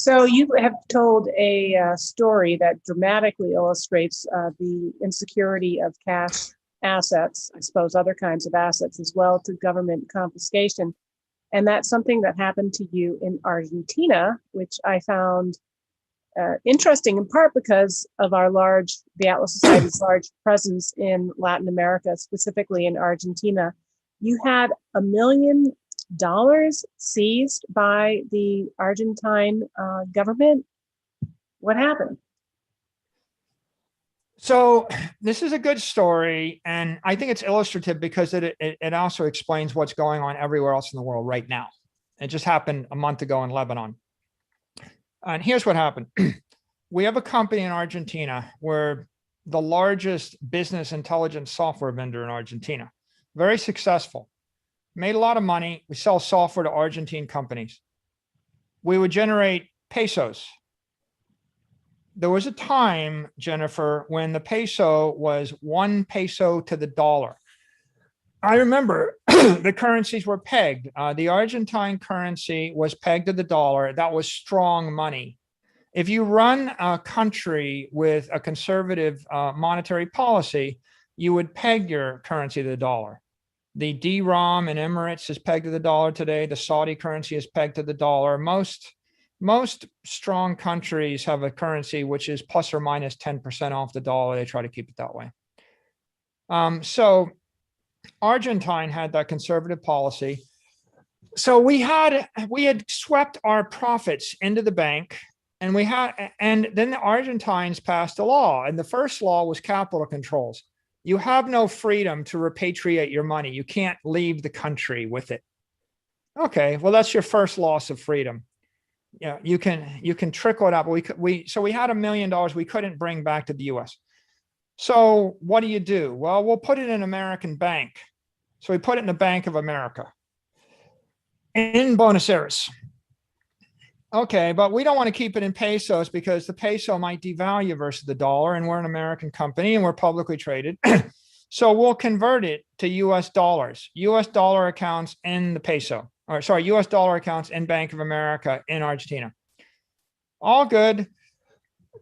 So you have told a story that dramatically illustrates the insecurity of cash assets, I suppose other kinds of assets as well, to government confiscation. And that's something that happened to you in Argentina, which I found interesting in part because of the Atlas Society's large presence in Latin America, specifically in Argentina. You had $1 million seized by the Argentine government. What happened? So this is a good story, and I think it's illustrative because it also explains what's going on everywhere else in the world right now. It just happened a month ago in Lebanon. And here's what happened. We have a company in Argentina. We're the largest business intelligence software vendor in Argentina. Very successful. Made a lot of money. We sell software to Argentine companies. We would generate pesos. There was a time, Jennifer, when the peso was 1 peso to the dollar. I remember the currencies were pegged. The Argentine currency was pegged to the dollar. That was strong money. If you run a country with a conservative monetary policy, you would peg your currency to the dollar. The DRAM in Emirates is pegged to the dollar today. The Saudi currency is pegged to the dollar. Most strong countries have a currency which is plus or minus 10% off the dollar. They try to keep it that way. So Argentine had that conservative policy. So we had swept our profits into the bank, and then the Argentines passed a law, and the first law was capital controls. You have no freedom to repatriate your money. You can't leave the country with it. Okay, well, that's your first loss of freedom. Yeah, you can trickle it out, but we had $1 million we couldn't bring back to the US. So what do? Well, we'll put it in an American bank. So we put it in the Bank of America in Buenos Aires. Okay, but we don't want to keep it in pesos because the peso might devalue versus the dollar, and we're an American company and we're publicly traded. So we'll convert it to US dollars, US dollar accounts in the peso. US dollar accounts in Bank of America in Argentina. All good.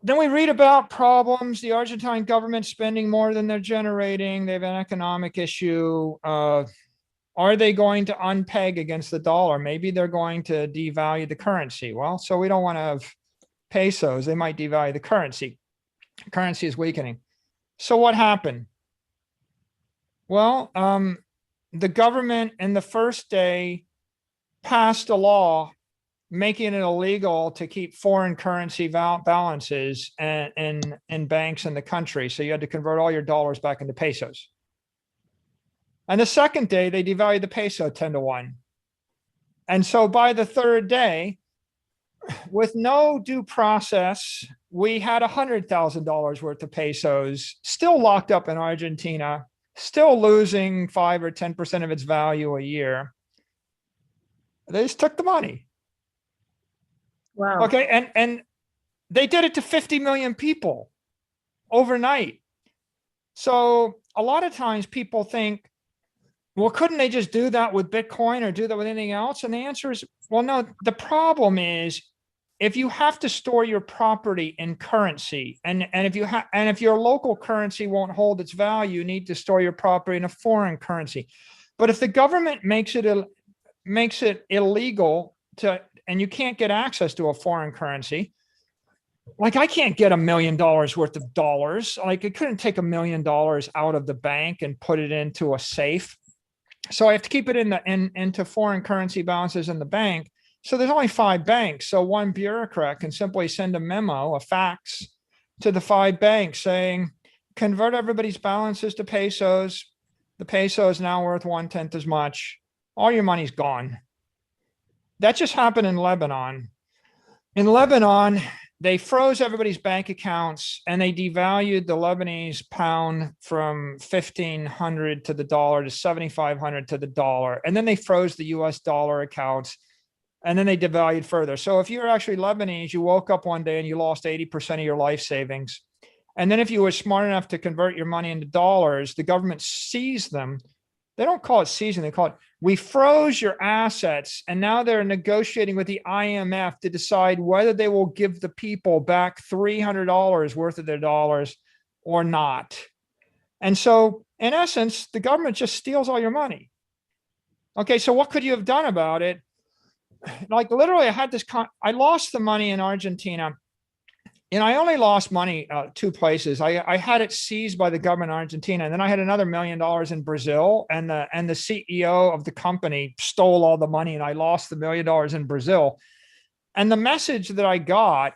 Then we read about problems. The Argentine government spending more than they're generating. They have an economic issue. Are they going to unpeg against the dollar? Maybe they're going to devalue the currency. Well, so we don't want to have pesos. They might devalue the currency. Currency is weakening. So what happened? Well, the government in the first day passed a law making it illegal to keep foreign currency balances in banks in the country. So you had to convert all your dollars back into pesos. And the second day, they devalued the peso 10-1. And so by the third day, with no due process, we had $100,000 worth of pesos still locked up in Argentina, still losing 5 or 10% of its value a year. They just took the money. Wow. Okay, and they did it to 50 million people overnight. So a lot of times people think, well, couldn't they just do that with Bitcoin or do that with anything else? And the answer is, well, no. The problem is, if you have to store your property in currency, and if your local currency won't hold its value, you need to store your property in a foreign currency. But if the government makes it illegal to, and you can't get access to a foreign currency, like I can't get $1 million worth of dollars. Like I couldn't take $1 million out of the bank and put it into a safe. So I have to keep it into foreign currency balances in the bank. So there's only 5 banks. So one bureaucrat can simply send a memo, a fax, to the 5 banks saying, convert everybody's balances to pesos. The peso is now worth 1/10 as much. All your money's gone. That just happened in Lebanon. In Lebanon, they froze everybody's bank accounts and they devalued the Lebanese pound from 1,500 to the dollar to 7,500 to the dollar. And then they froze the US dollar accounts, and then they devalued further. So if you're actually Lebanese, you woke up one day and you lost 80% of your life savings. And then if you were smart enough to convert your money into dollars, the government seized them. they don't call it seizing, they call it, we froze your assets, and now they're negotiating with the IMF to decide whether they will give the people back $300 worth of their dollars or not. And so in essence, the government just steals all your money. Okay, so what could you have done about it? Like literally I had this, I lost the money in Argentina, and I only lost money two places. I had it seized by the government in Argentina, and then I had another $1 million in Brazil, and the CEO of the company stole all the money, and I lost the $1 million in Brazil. And the message that I got,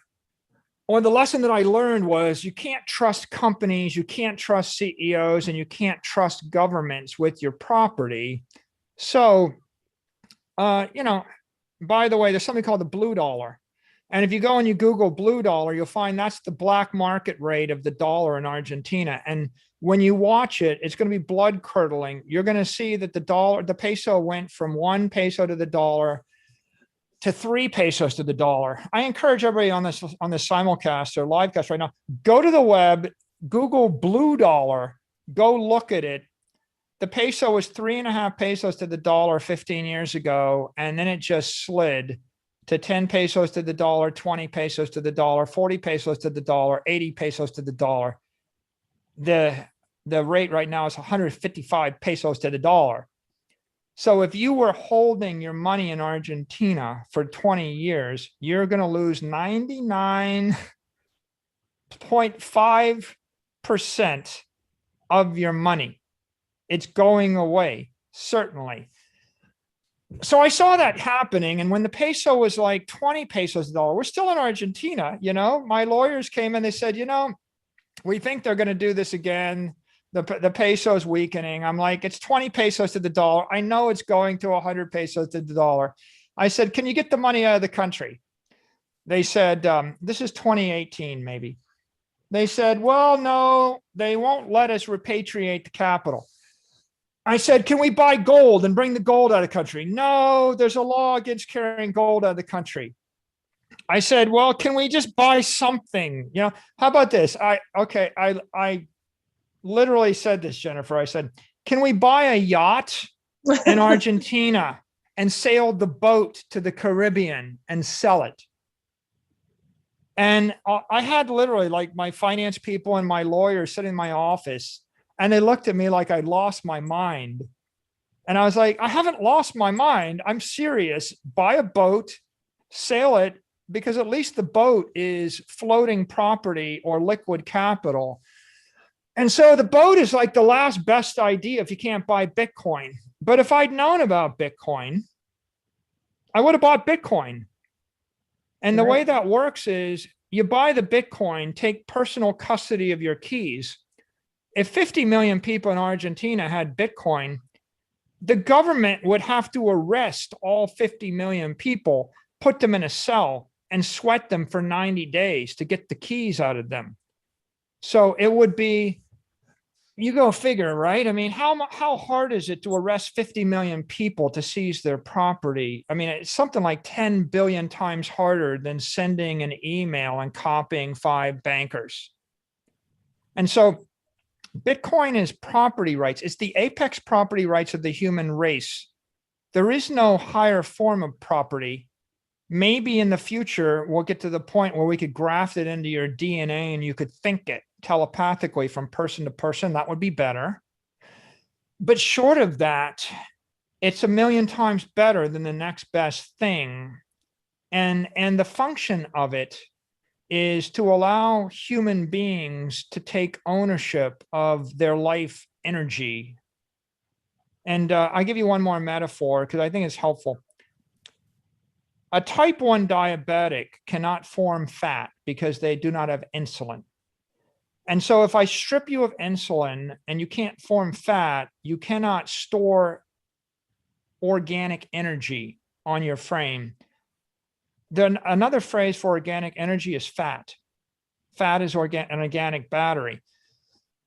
or the lesson that I learned, was you can't trust companies, you can't trust CEOs, and you can't trust governments with your property. So, by the way, there's something called the blue dollar. And if you go and you Google blue dollar, you'll find that's the black market rate of the dollar in Argentina. And when you watch it, it's going to be blood curdling. You're going to see that the peso went from 1 peso to the dollar to 3 pesos to the dollar. I encourage everybody on this simulcast or livecast right now, go to the web, Google blue dollar, go look at it. The peso was 3.5 pesos to the dollar 15 years ago, and then it just slid to 10 pesos to the dollar, 20 pesos to the dollar, 40 pesos to the dollar, 80 pesos to the dollar. The rate right now is 155 pesos to the dollar. So if you were holding your money in Argentina for 20 years, you're going to lose 99.5% of your money. It's going away, certainly. So I saw that happening. And when the peso was like 20 pesos a dollar, we're still in Argentina, my lawyers came and they said, we think they're going to do this again. The peso is weakening. I'm like, it's 20 pesos to the dollar. I know it's going to 100 pesos to the dollar. I said, can you get the money out of the country? They said, this is 2018, maybe. They said, well, no, they won't let us repatriate the capital. I said, can we buy gold and bring the gold out of the country? No, there's a law against carrying gold out of the country. I said, well, can we just buy something? How about this? I literally said this, Jennifer. I said, can we buy a yacht in Argentina and sail the boat to the Caribbean and sell it? And I had literally like my finance people and my lawyers sitting in my office, and they looked at me like I'd lost my mind. And I was like, I haven't lost my mind. I'm serious. Buy a boat, sail it, because at least the boat is floating property or liquid capital. And so the boat is like the last best idea if you can't buy Bitcoin. But if I'd known about Bitcoin, I would have bought Bitcoin. And the way that works is you buy the Bitcoin, take personal custody of your keys. If 50 million people in Argentina had Bitcoin, the government would have to arrest all 50 million people, put them in a cell, and sweat them for 90 days to get the keys out of them. So it would be, you go figure, right? I mean, how hard is it to arrest 50 million people to seize their property? I mean, it's something like 10 billion times harder than sending an email and copying 5 bankers. And so Bitcoin is property rights. It's the apex property rights of the human race. There is no higher form of property. Maybe in the future, we'll get to the point where we could graft it into your DNA and you could think it telepathically from person to person. That would be better. But short of that, it's a million times better than the next best thing. And the function of it is to allow human beings to take ownership of their life energy. And I'll give you one more metaphor because I think it's helpful. A type 1 diabetic cannot form fat because they do not have insulin. And so if I strip you of insulin and you can't form fat, you cannot store organic energy on your frame. Then another phrase for organic energy is fat. Fat is an organic battery.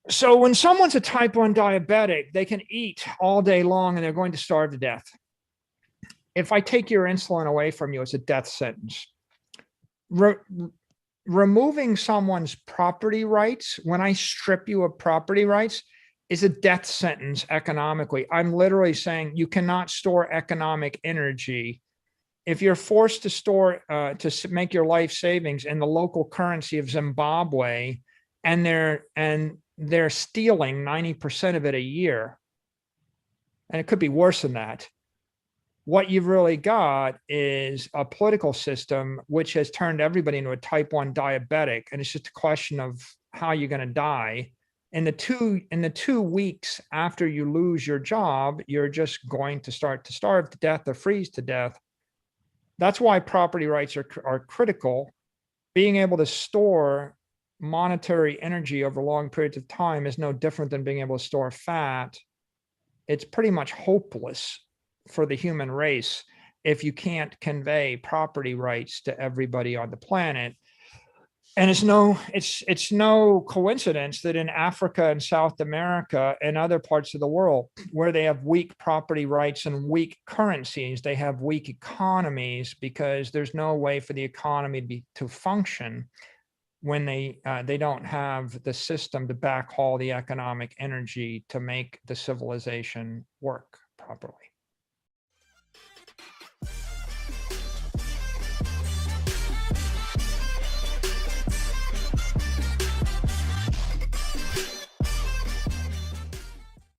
So when someone's a type 1 diabetic, they can eat all day long and they're going to starve to death. If I take your insulin away from you, it's a death sentence. Removing someone's property rights, when I strip you of property rights, is a death sentence economically. I'm literally saying you cannot store economic energy. If you're forced to store, to make your life savings in the local currency of Zimbabwe, and they're stealing 90% of it a year, and it could be worse than that, what you've really got is a political system which has turned everybody into a type 1 diabetic. And it's just a question of how you're going to die. In the 2 weeks after you lose your job, you're just going to start to starve to death or freeze to death. That's why property rights are critical. Being able to store monetary energy over long periods of time is no different than being able to store fat. It's pretty much hopeless for the human race if you can't convey property rights to everybody on the planet. And it's no coincidence that in Africa and South America and other parts of the world where they have weak property rights and weak currencies, they have weak economies, because there's no way for the economy to function when they don't have the system to backhaul the economic energy to make the civilization work properly.